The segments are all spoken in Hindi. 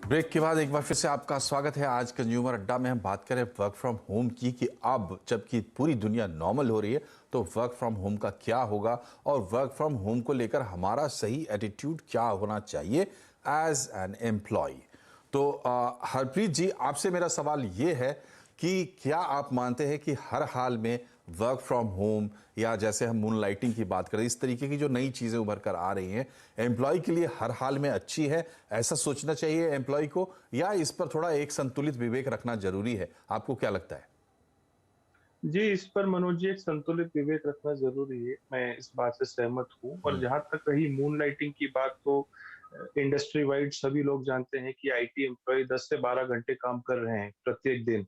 ब्रेक के बाद एक बार फिर से आपका स्वागत है। आज कंज्यूमर अड्डा में हम बात करें वर्क फ्रॉम होम की कि अब जबकि पूरी दुनिया नॉर्मल हो रही है तो वर्क फ्रॉम होम का क्या होगा और वर्क फ्रॉम होम को लेकर हमारा सही एटीट्यूड क्या होना चाहिए एज एन एम्प्लॉय। तो हरप्रीत जी, आपसे मेरा सवाल ये है कि क्या आप मानते हैं कि हर हाल में वर्क फ्रॉम होम या जैसे हम मून लाइटिंग की बात करें, इस तरीके की जो नई चीज़ें उभर कर आ रही हैं, एम्प्लॉय के लिए हर हाल में अच्छी है, ऐसा सोचना चाहिए एम्प्लॉय को, या इस पर थोड़ा एक संतुलित विवेक रखना जरूरी है? आपको क्या लगता है? जी, इस पर मनोज जी एक संतुलित विवेक रखना ज़रूरी है। मैं इस बात से सहमत हूँ और जहाँ तक रही मून लाइटिंग की बात तो इंडस्ट्री वाइड सभी लोग जानते हैं कि आईटी एम्प्लॉय 10 से 12 घंटे काम कर रहे हैं प्रत्येक दिन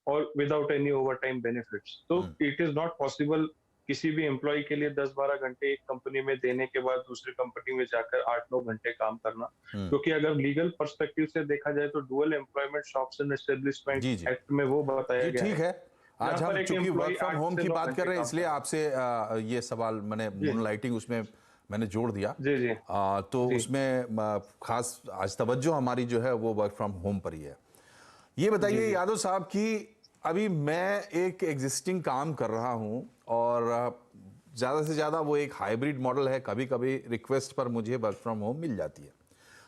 और विदाउट एनी ओवरटाइम बेनिफिट्स। तो इट इज़ नॉट पॉसिबल किसी भी एम्प्लॉय के लिए 10-12 घंटे एक कंपनी में देने के बाद दूसरी कंपनी में जाकर 8-9 घंटे काम करना। क्योंकि अगर लीगल पर्सपेक्टिव से देखा जाए तो dual employment shops and establishment G G act में वो बताया जी, गया ठीक है है। जहाँ आज पर हम एक चूंकि वर्क एम्प्लॉय फ्रॉम 8 होम से की 9 बात कर घंटे रहे हैं काम इसलिए कर रहा है। आपसे ये सवाल मैंने जी, मून लाइटिंग उसमें मैंने जोड़ दिया। जी, जी, तो जी, उसमें खास आज तवज्जो हमारी जो है वो वर्क फ्रॉम होम पर ही है। ये जी, बताइए जी, यादव साहब कि अभी मैं एक एग्जिस्टिंग काम कर रहा हूं और ज़्यादा से ज़्यादा वो एक हाइब्रिड मॉडल है, कभी कभी रिक्वेस्ट पर मुझे वर्क फ्रॉम होम मिल जाती है।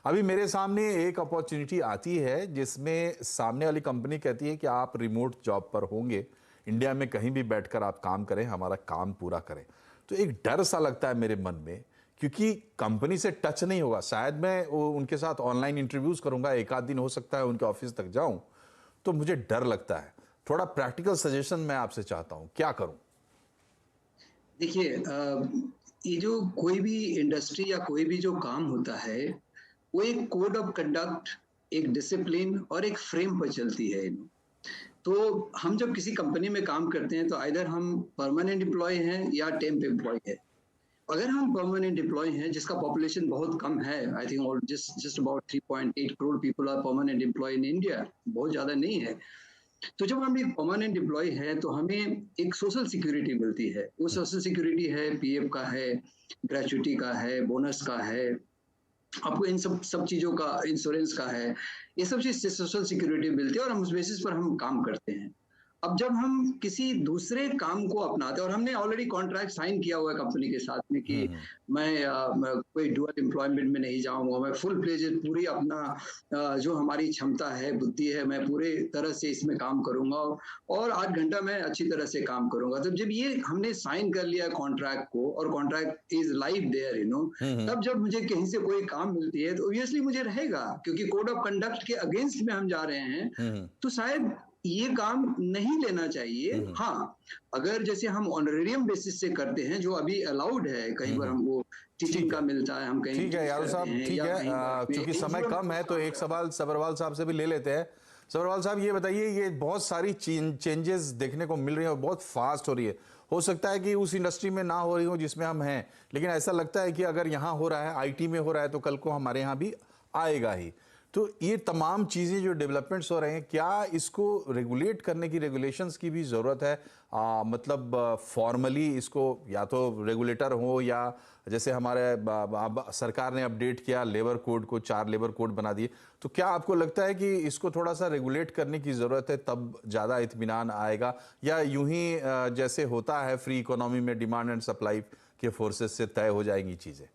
अभी मेरे सामने एक अपॉर्चुनिटी आती है जिसमें सामने वाली कंपनी कहती है कि आप रिमोट जॉब पर होंगे, इंडिया में कहीं भी बैठकर आप काम करें, हमारा काम पूरा करें। तो एक डर सा लगता है मेरे मन में, क्योंकि कंपनी से टच नहीं होगा। शायद मैं उनके साथ ऑनलाइन इंटरव्यूज करूंगा, एक आध दिन हो सकता है उनके ऑफिस तक जाऊं, तो मुझे डर लगता है। थोड़ा प्रैक्टिकल सजेशन मैं आपसे चाहता हूं, क्या करूं? देखिए ये जो कोई भी इंडस्ट्री या कोई भी जो काम होता है वो एक कोड ऑफ कंडक्ट, एक डिसिप्लिन और एक फ्रेम पर चलती है। तो हम जब किसी कंपनी में काम करते हैं तो आइदर हम परमानेंट एम्प्लॉय हैं या टेम्प एम्प्लॉय है। अगर हम परमानेंट एम्प्लॉय हैं जिसका पॉपुलेशन बहुत कम है, आई थिंक और just about 3.8 crore people are permanent employ in India, बहुत ज्यादा नहीं है। तो जब हम एक परमानेंट एम्प्लॉय है तो हमें एक सोशल सिक्योरिटी मिलती है। वो सोशल सिक्योरिटी है, पीएफ का है, ग्रेचुइटी का है, बोनस का है, आपको इन सब चीजों का इंश्योरेंस का है। ये सब चीज सोशल सिक्योरिटी मिलती है और हम उस बेसिस पर हम काम करते हैं। अब जब हम किसी दूसरे काम को अपनाते हैं और हमने ऑलरेडी कॉन्ट्रैक्ट साइन किया हुआ है कंपनी के साथ में कि मैं कोई डुअल एम्प्लॉयमेंट में नहीं जाऊंगा, मैं फुल प्लेजेड पूरी अपना जो हमारी क्षमता है, बुद्धि है, मैं पूरे तरह से इसमें काम करूंगा और 8 घंटा मैं अच्छी तरह से काम करूंगा। तो जब ये हमने साइन कर लिया कॉन्ट्रैक्ट को और कॉन्ट्रैक्ट इज लाइव देयर, तब जब मुझे कहीं से कोई काम मिलती है तो ऑब्वियसली मुझे रहेगा, क्योंकि कोड ऑफ कंडक्ट के अगेंस्ट में हम जा रहे हैं। तो शायद ये काम नहीं लेना चाहिए। हाँ, अगर जैसे हम ऑनरेरियम बेसिस से करते हैं जो अभी अलाउड है, कहीं पर हमको टीचिंग ठीक का है, मिलता है, हम कहीं ठीक है टीच यादव करते साहब, हैं ठीक या है। कहीं पर हमें चूंकि समय एनजीओ में कम कुछ है तो काम एक करना सवाल सब्रवाल साहब से भी ले लेते हैं। सब्रवाल साहब, ये बताइए, ये बहुत सारी चेंजेस देखने को मिल रही है और बहुत फास्ट हो रही है। हो सकता है कि उस इंडस्ट्री में ना हो रही हो जिसमें हम हैं, लेकिन ऐसा लगता है कि अगर यहाँ हो रहा है, आईटी में हो रहा है, तो कल को हमारे यहाँ भी आएगा ही। तो ये तमाम चीज़ें जो डेवलपमेंट्स हो रहे हैं, क्या इसको रेगुलेट करने की, रेगुलेशंस की भी ज़रूरत है? मतलब फॉर्मली इसको या तो रेगुलेटर हो, या जैसे हमारे अब सरकार ने अपडेट किया लेबर कोड को, 4 लेबर कोड बना दिए, तो क्या आपको लगता है कि इसको थोड़ा सा रेगुलेट करने की ज़रूरत है, तब ज़्यादा इत्मीनान आएगा? या यूं ही जैसे होता है फ्री इकोनॉमी में, डिमांड एंड सप्लाई के फोर्सेस से तय हो जाएंगी चीज़ें?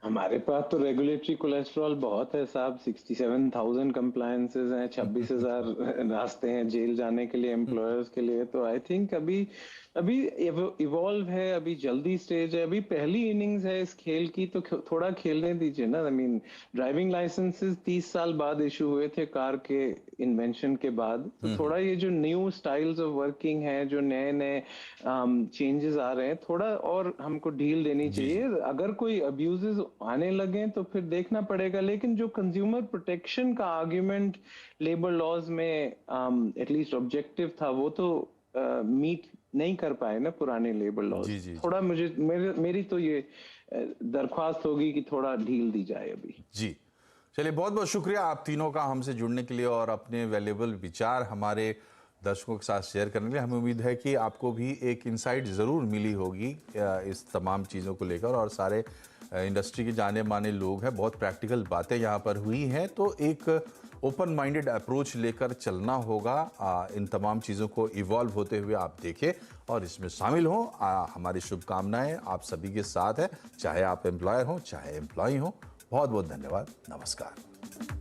हमारे पास तो रेगुलेटरी कोलेस्ट्रॉल बहुत है साहब। 67,000 कंप्लायंसेस हैं, 26,000 रास्ते हैं जेल जाने के लिए एम्प्लॉयर्स के लिए। तो आई थिंक अभी अभी इवॉल्व है, अभी जल्दी स्टेज है, अभी पहली इनिंग्स है इस खेल की, तो थोड़ा खेलने दीजिए ना। आई मीन ड्राइविंग लाइसेंसेस 30 साल बाद इशू हुए थे कार के इन्वेंशन के बाद। तो थोड़ा ये जो न्यू स्टाइल्स ऑफ वर्किंग है, जो नए नए चेंजेस आ रहे हैं, थोड़ा और हमको ढील देनी जी जी। चाहिए। अगर कोई अब्यूजेस आने लगे तो फिर देखना पड़ेगा, लेकिन जो कंज्यूमर प्रोटेक्शन का आर्ग्यूमेंट लेबर लॉज में एटलीस्ट ऑब्जेक्टिव था, वो तो मीट नहीं कर पाए ना पुराने लेबर लॉज। जी जी जी। थोड़ा मेरी तो ये दरख्वास्त होगी कि थोड़ा ढील दी जाए अभी। जी, चलिए, बहुत बहुत शुक्रिया आप तीनों का हमसे जुड़ने के लिए और अपने वैल्यूएबल विचार हमारे दर्शकों के साथ शेयर करने के लिए। हमें उम्मीद है कि आपको भी एक इंसाइट ज़रूर मिली होगी इस तमाम चीज़ों को लेकर, और सारे इंडस्ट्री के जाने माने लोग हैं, बहुत प्रैक्टिकल बातें यहाँ पर हुई हैं, तो एक ओपन माइंडेड अप्रोच लेकर चलना होगा। इन तमाम चीज़ों को इवॉल्व होते हुए आप देखें और इसमें शामिल हों। हमारी शुभकामनाएं आप सभी के साथ है, चाहे आप एम्प्लॉयर हों चाहे एम्प्लॉई हों। बहुत बहुत धन्यवाद। नमस्कार।